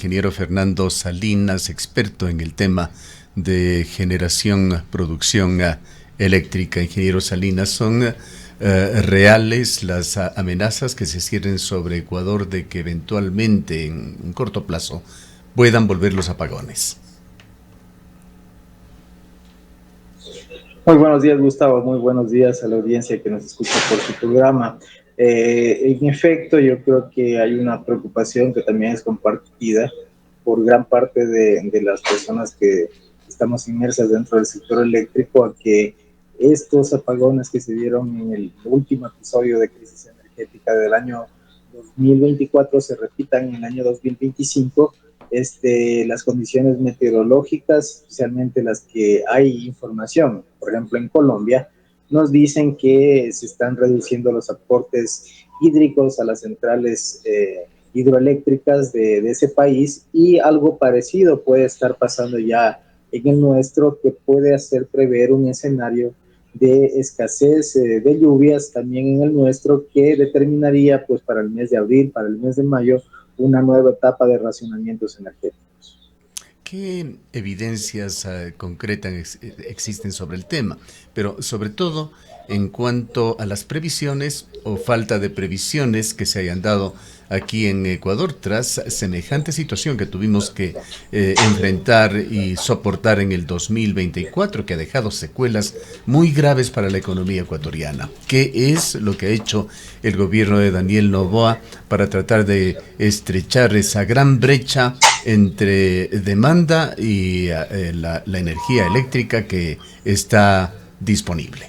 ingeniero Fernando Salinas, experto en el tema de generación, producción eléctrica. Ingeniero Salinas, ¿son reales las amenazas que se cierren sobre Ecuador de que eventualmente, en un corto plazo, puedan volver los apagones? Muy buenos días, Gustavo. Muy buenos días a la audiencia que nos escucha por su programa. En efecto, yo creo que hay una preocupación que también es compartida por gran parte de las personas que estamos inmersas dentro del sector eléctrico, a que estos apagones que se dieron en el último episodio de crisis energética del año 2024 se repitan en el año 2025. Las condiciones meteorológicas, especialmente las que hay información, por ejemplo en Colombia, nos dicen que se están reduciendo los aportes hídricos a las centrales hidroeléctricas de ese país, y algo parecido puede estar pasando ya en el nuestro, que puede hacer prever un escenario de escasez de lluvias también en el nuestro, que determinaría pues para el mes de abril, para el mes de mayo, una nueva etapa de racionamientos energéticos. ¿Qué evidencias concretas existen sobre el tema? Pero sobre todo en cuanto a las previsiones o falta de previsiones que se hayan dado aquí en Ecuador tras semejante situación que tuvimos que enfrentar y soportar en el 2024, que ha dejado secuelas muy graves para la economía ecuatoriana. ¿Qué es lo que ha hecho el gobierno de Daniel Noboa para tratar de estrechar esa gran brecha entre demanda y la energía eléctrica que está disponible?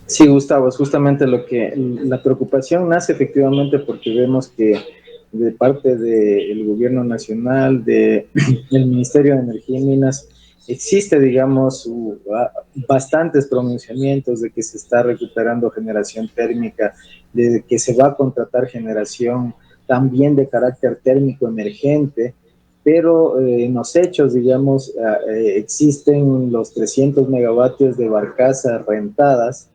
Sí, Gustavo, es justamente lo que la preocupación nace efectivamente porque vemos que de parte del gobierno nacional, del Ministerio de Energía y Minas, existe, digamos, bastantes pronunciamientos de que se está recuperando generación térmica, de que se va a contratar generación también de carácter térmico emergente, pero en los hechos, digamos, existen los 300 megavatios de barcaza rentadas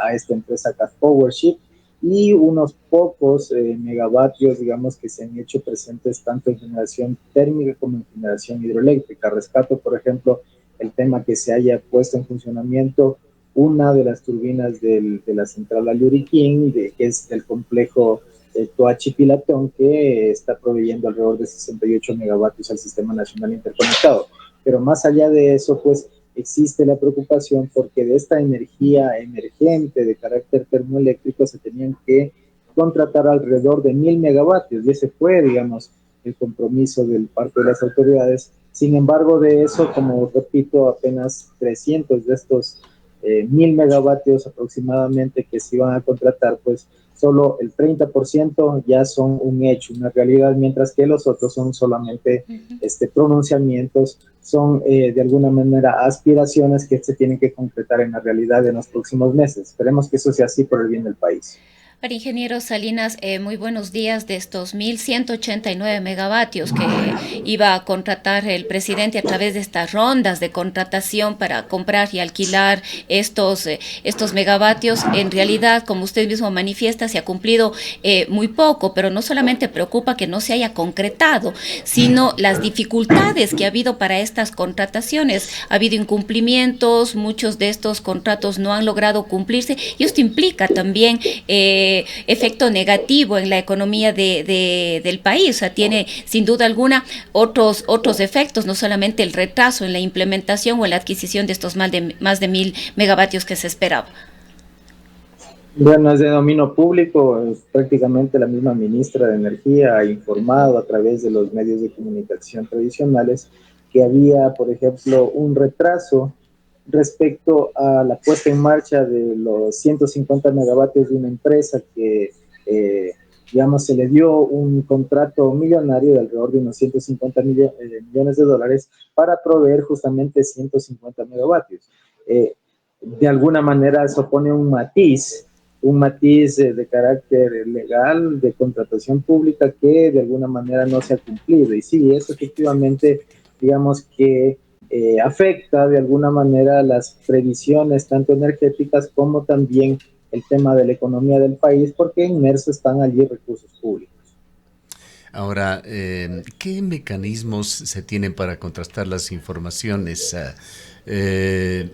a esta empresa Cat Powership, y unos pocos megavatios, digamos, que se han hecho presentes tanto en generación térmica como en generación hidroeléctrica. Rescato, por ejemplo, el tema que se haya puesto en funcionamiento una de las turbinas de la central Ayuriquín, que es del complejo Toachi Pilatón, que está proveyendo alrededor de 68 megavatios al Sistema Nacional Interconectado. Pero más allá de eso, pues existe la preocupación porque de esta energía emergente de carácter termoeléctrico se tenían que contratar alrededor de 1.000 megavatios, y ese fue, digamos, el compromiso del parte de las autoridades. Sin embargo, de eso, como repito, apenas 300 de estos 1.000 megavatios aproximadamente que se iban a contratar, pues solo el 30% ya son un hecho, una realidad, mientras que los otros son solamente pronunciamientos, son de alguna manera aspiraciones que se tienen que concretar en la realidad en los próximos meses. Esperemos que eso sea así por el bien del país. Para ingeniero Salinas, muy buenos días. De estos 1.189 megavatios que iba a contratar el presidente a través de estas rondas de contratación para comprar y alquilar estos megavatios, en realidad, como usted mismo manifiesta, se ha cumplido muy poco, pero no solamente preocupa que no se haya concretado, sino las dificultades que ha habido para estas contrataciones. Ha habido incumplimientos, muchos de estos contratos no han logrado cumplirse, y esto implica también efecto negativo en la economía del país. O sea, tiene sin duda alguna otros efectos, no solamente el retraso en la implementación o en la adquisición de estos más de 1.000 megavatios que se esperaba. Bueno, es de dominio público, prácticamente la misma ministra de Energía ha informado a través de los medios de comunicación tradicionales que había, por ejemplo, un retraso respecto a la puesta en marcha de los 150 megavatios de una empresa que, digamos, se le dio un contrato millonario de alrededor de unos 150 millones de dólares para proveer justamente 150 megavatios. De alguna manera eso pone un matiz de carácter legal, de contratación pública, que de alguna manera no se ha cumplido. Y sí, eso efectivamente, digamos que afecta de alguna manera las previsiones tanto energéticas como también el tema de la economía del país, porque inmersos están allí recursos públicos. Ahora, ¿qué mecanismos se tienen para contrastar las informaciones? Eh,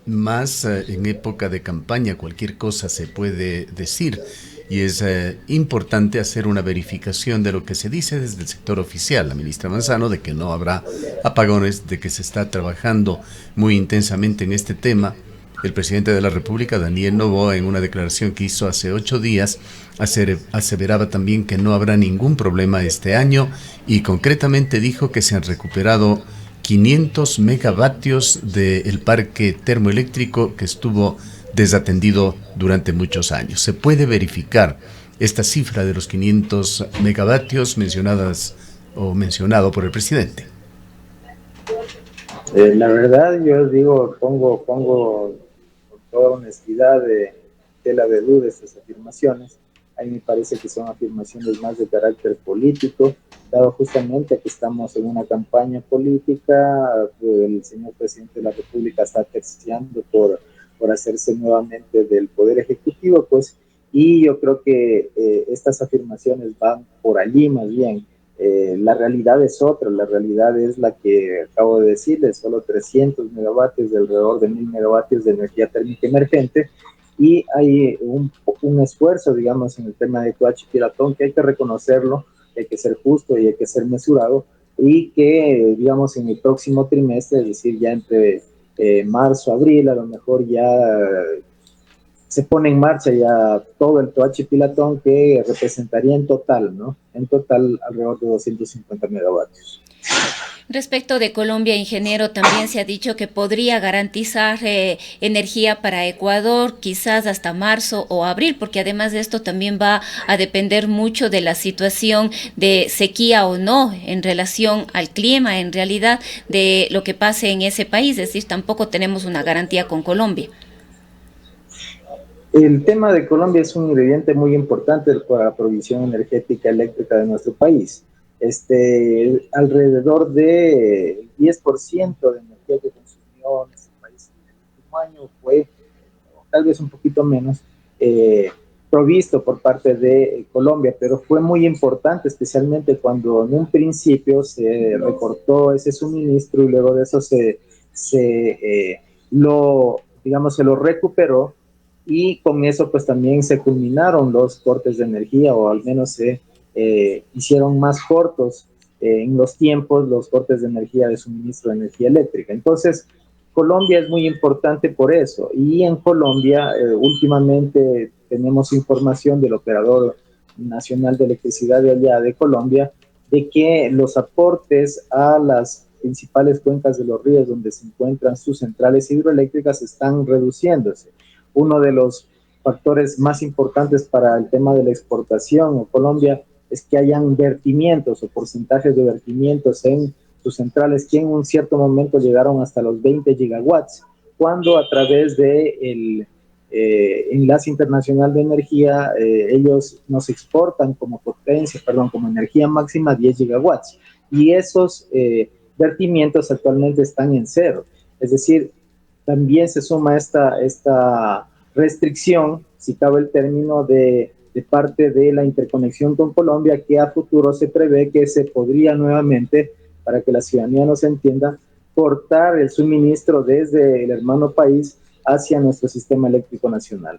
Más en época de campaña, cualquier cosa se puede decir y es importante hacer una verificación de lo que se dice desde el sector oficial. La ministra Manzano, de que no habrá apagones, de que se está trabajando muy intensamente en este tema. El presidente de la República, Daniel Noboa, en una declaración que hizo hace 8 días, aseveraba también que no habrá ningún problema este año y concretamente dijo que se han recuperado 500 megavatios del parque termoeléctrico que estuvo desatendido durante muchos años. Se puede verificar esta cifra de los 500 megavatios mencionadas o mencionado por el presidente. La verdad, yo digo, pongo con toda honestidad de tela de duda estas afirmaciones. A mí me parece que son afirmaciones más de carácter político, dado justamente que estamos en una campaña política. El señor presidente de la República está terciando por hacerse nuevamente del Poder Ejecutivo, pues, y yo creo que estas afirmaciones van por allí más bien. La realidad es otra, la realidad es la que acabo de decirles, solo 300 megavatios de alrededor de 1000 megavatios de energía térmica emergente, y hay un esfuerzo, digamos, en el tema de Toachi-Piratón, que hay que reconocerlo, hay que ser justo y hay que ser mesurado, y que, digamos, en el próximo trimestre, es decir, ya entre marzo, abril, a lo mejor ya se pone en marcha ya todo el Toachi Pilatón, que representaría en total, ¿no? En total alrededor de 250 megavatios. Respecto de Colombia, ingeniero, también se ha dicho que podría garantizar energía para Ecuador, quizás hasta marzo o abril, porque además de esto también va a depender mucho de la situación de sequía o no en relación al clima, en realidad, de lo que pase en ese país. Es decir, tampoco tenemos una garantía con Colombia. El tema de Colombia es un ingrediente muy importante para la provisión energética eléctrica de nuestro país. Alrededor de 10% de energía que consumió en este país en el último año fue, tal vez un poquito menos, provisto por parte de Colombia, pero fue muy importante, especialmente cuando en un principio se recortó ese suministro y luego de eso digamos, se lo recuperó, y con eso pues también se culminaron los cortes de energía, o al menos se hicieron más cortos en los tiempos los cortes de energía, de suministro de energía eléctrica. Entonces, Colombia es muy importante por eso, y en Colombia últimamente tenemos información del Operador Nacional de Electricidad de allá de Colombia, de que los aportes a las principales cuencas de los ríos donde se encuentran sus centrales hidroeléctricas están reduciéndose. Uno de los factores más importantes para el tema de la exportación en Colombia es que hayan vertimientos o porcentajes de vertimientos en sus centrales, que en un cierto momento llegaron hasta los 20 gigawatts, cuando a través de Enlace Internacional de Energía, ellos nos exportan como potencia, como energía máxima 10 gigawatts, y esos vertimientos actualmente están en cero. Es decir, también se suma esta restricción, si cabe el término, de parte de la interconexión con Colombia, que a futuro se prevé que se podría nuevamente, para que la ciudadanía nos entienda, cortar el suministro desde el hermano país hacia nuestro sistema eléctrico nacional.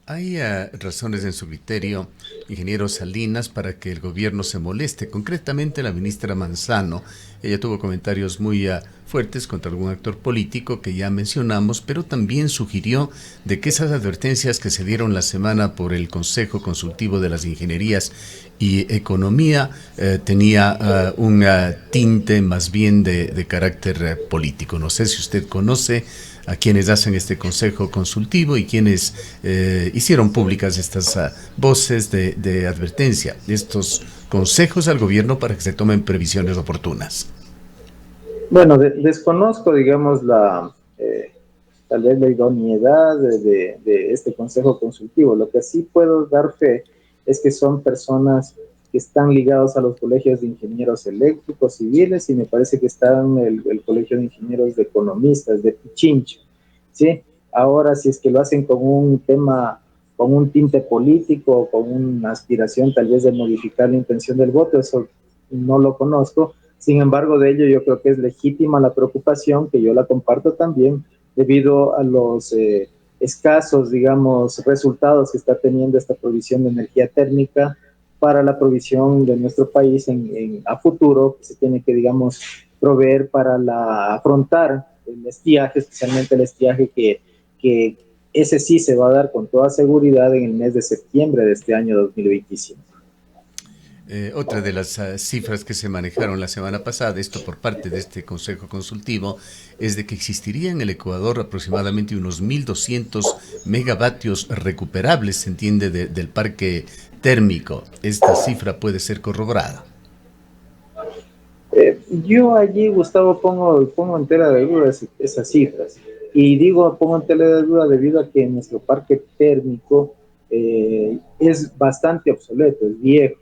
¿Hay razones en su criterio, ingeniero Salinas, para que el gobierno se moleste? Concretamente la ministra Manzano, ella tuvo comentarios muy fuertes contra algún actor político que ya mencionamos, pero también sugirió de que esas advertencias que se dieron la semana por el Consejo Consultivo de las Ingenierías y Economía tenía un tinte más bien de carácter político. No sé si usted conoce a quienes hacen este consejo consultivo y quienes hicieron públicas estas voces de advertencia, estos consejos al gobierno para que se tomen previsiones oportunas. Bueno, desconozco, digamos, tal vez la idoneidad de este consejo consultivo. Lo que sí puedo dar fe es que son personas que están ligados a los colegios de ingenieros eléctricos civiles, y me parece que están el colegio de ingenieros de economistas de Pichincha, ¿sí? Ahora, si es que lo hacen con un tema con un tinte político, con una aspiración tal vez de modificar la intención del voto, eso no lo conozco. Sin embargo, de ello yo creo que es legítima la preocupación, que yo la comparto también, debido a los escasos, digamos, resultados que está teniendo esta provisión de energía térmica para la provisión de nuestro país a futuro, que se tiene que, digamos, proveer para afrontar el estiaje, especialmente el estiaje que ese sí se va a dar con toda seguridad en el mes de septiembre de este año 2025. Otra de las cifras que se manejaron la semana pasada, esto por parte de este Consejo Consultivo, es de que existiría en el Ecuador aproximadamente unos 1.200 megavatios recuperables, se entiende, del parque térmico. ¿Esta cifra puede ser corroborada? Yo allí, Gustavo, pongo en tela de duda esas cifras. Y digo, pongo en tela de duda debido a que nuestro parque térmico es bastante obsoleto, es viejo.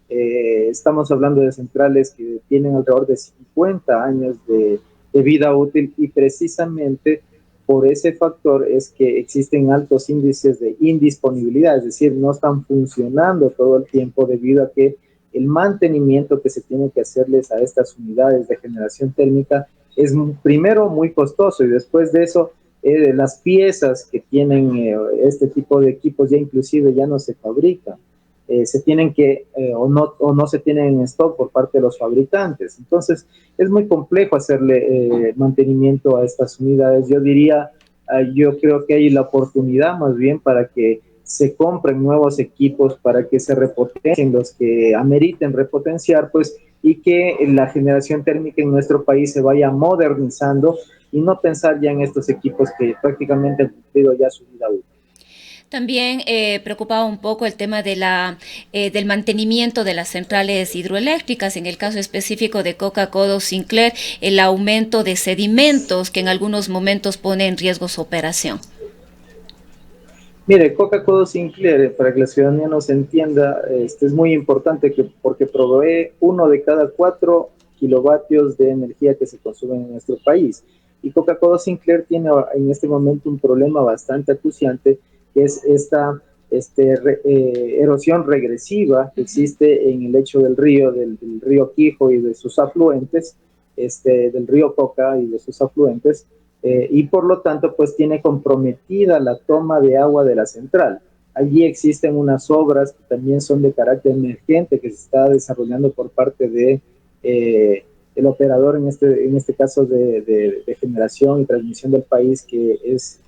Estamos hablando de centrales que tienen alrededor de 50 años de vida útil, y precisamente por ese factor es que existen altos índices de indisponibilidad, es decir, no están funcionando todo el tiempo debido a que el mantenimiento que se tiene que hacerles a estas unidades de generación térmica es primero muy costoso, y después de eso las piezas que tienen este tipo de equipos ya inclusive ya no se fabrican. Se tienen que o no se tienen en stock por parte de los fabricantes. Entonces es muy complejo hacerle mantenimiento a estas unidades. Yo diría, yo creo que hay la oportunidad más bien para que se compren nuevos equipos, para que se repotencien los que ameriten repotenciar, pues, y que la generación térmica en nuestro país se vaya modernizando, y no pensar ya en estos equipos que prácticamente han cumplido ya su vida útil. También preocupaba un poco el tema del mantenimiento de las centrales hidroeléctricas, en el caso específico de Coca-Codo Sinclair, el aumento de sedimentos que en algunos momentos pone en riesgo su operación. Mire, Coca-Cola Sinclair, para que la ciudadanía nos entienda, es muy importante porque provee 1 de cada 4 kilovatios de energía que se consume en nuestro país. Y Coca-Cola Sinclair tiene en este momento un problema bastante acuciante, que es esta erosión regresiva que existe en el lecho del río Quijo y de sus afluentes, del río Coca y de sus afluentes, y por lo tanto pues tiene comprometida la toma de agua de la central. Allí existen unas obras que también son de carácter emergente, que se está desarrollando por parte de el operador en este caso de generación y transmisión del país, que es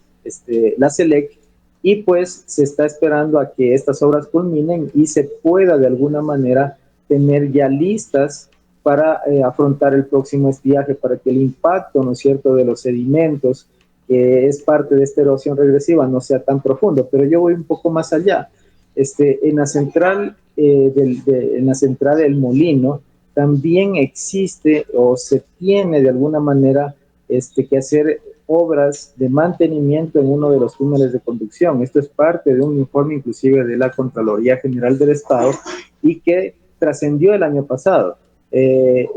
la SELEC, y pues se está esperando a que estas obras culminen y se pueda de alguna manera tener ya listas para afrontar el próximo estiaje, para que el impacto, ¿no es cierto?, de los sedimentos, que es parte de esta erosión regresiva, no sea tan profundo. Pero yo voy un poco más allá. En la central del Molino también existe o se tiene de alguna manera que hacer obras de mantenimiento en uno de los túneles de conducción. Esto es parte de un informe inclusive de la Contraloría General del Estado, y que trascendió el año pasado.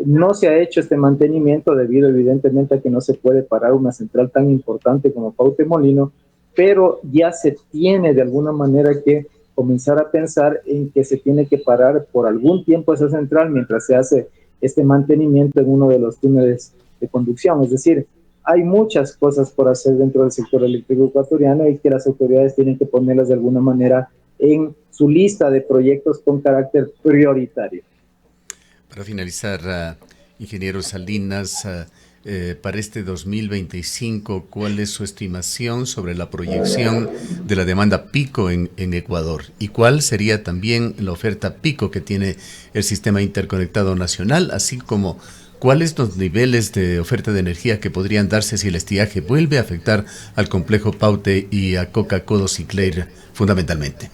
No se ha hecho este mantenimiento debido evidentemente a que no se puede parar una central tan importante como Paute Molino, pero ya se tiene de alguna manera que comenzar a pensar en que se tiene que parar por algún tiempo esa central mientras se hace este mantenimiento en uno de los túneles de conducción. Es decir, hay muchas cosas por hacer dentro del sector eléctrico ecuatoriano, y que las autoridades tienen que ponerlas de alguna manera en su lista de proyectos con carácter prioritario. Para finalizar, ingeniero Salinas, para este 2025, ¿cuál es su estimación sobre la proyección de la demanda pico en Ecuador? ¿Y cuál sería también la oferta pico que tiene el Sistema Interconectado Nacional, así como cuáles los niveles de oferta de energía que podrían darse si el estiaje vuelve a afectar al complejo Paute y a Coca-Codo Sinclair fundamentalmente?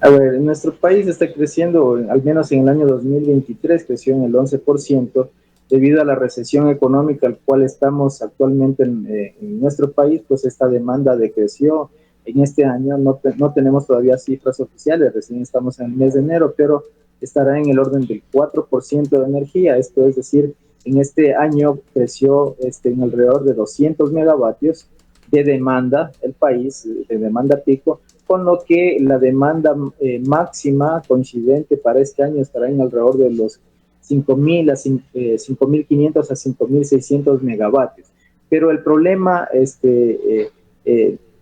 A ver, nuestro país está creciendo, al menos en el año 2023 creció en el 11%, debido a la recesión económica al cual estamos actualmente en nuestro país. Pues esta demanda decreció en este año. No tenemos todavía cifras oficiales, recién estamos en el mes de enero, pero estará en el orden del 4% de energía. Esto es decir, en este año creció en alrededor de 200 megavatios, de demanda, el país, de demanda pico, con lo que la demanda máxima coincidente para este año estará en alrededor de los 5.000 a 5.500 a 5.600 megavatios. Pero el problema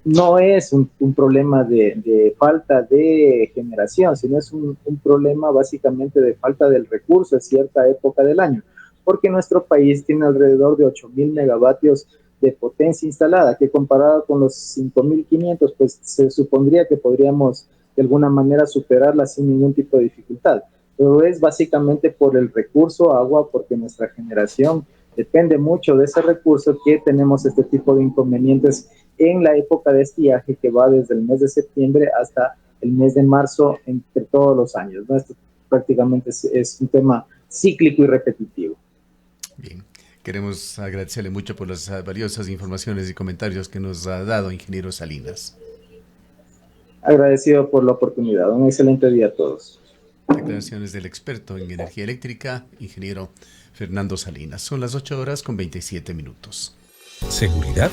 no es un problema de falta de generación, sino es un problema básicamente de falta del recurso en cierta época del año, porque nuestro país tiene alrededor de 8.000 megavatios de potencia instalada, que comparado con los 5.500, pues se supondría que podríamos de alguna manera superarla sin ningún tipo de dificultad. Pero es básicamente por el recurso agua, porque nuestra generación depende mucho de ese recurso, que tenemos este tipo de inconvenientes en la época de estiaje, que va desde el mes de septiembre hasta el mes de marzo entre todos los años, ¿no? Esto prácticamente es un tema cíclico y repetitivo. Bien, queremos agradecerle mucho por las valiosas informaciones y comentarios que nos ha dado, ingeniero Salinas. Agradecido por la oportunidad. Un excelente día a todos. Declaraciones del experto en energía eléctrica, ingeniero Fernando Salinas. Son las 8 horas con 27 minutos. Seguridad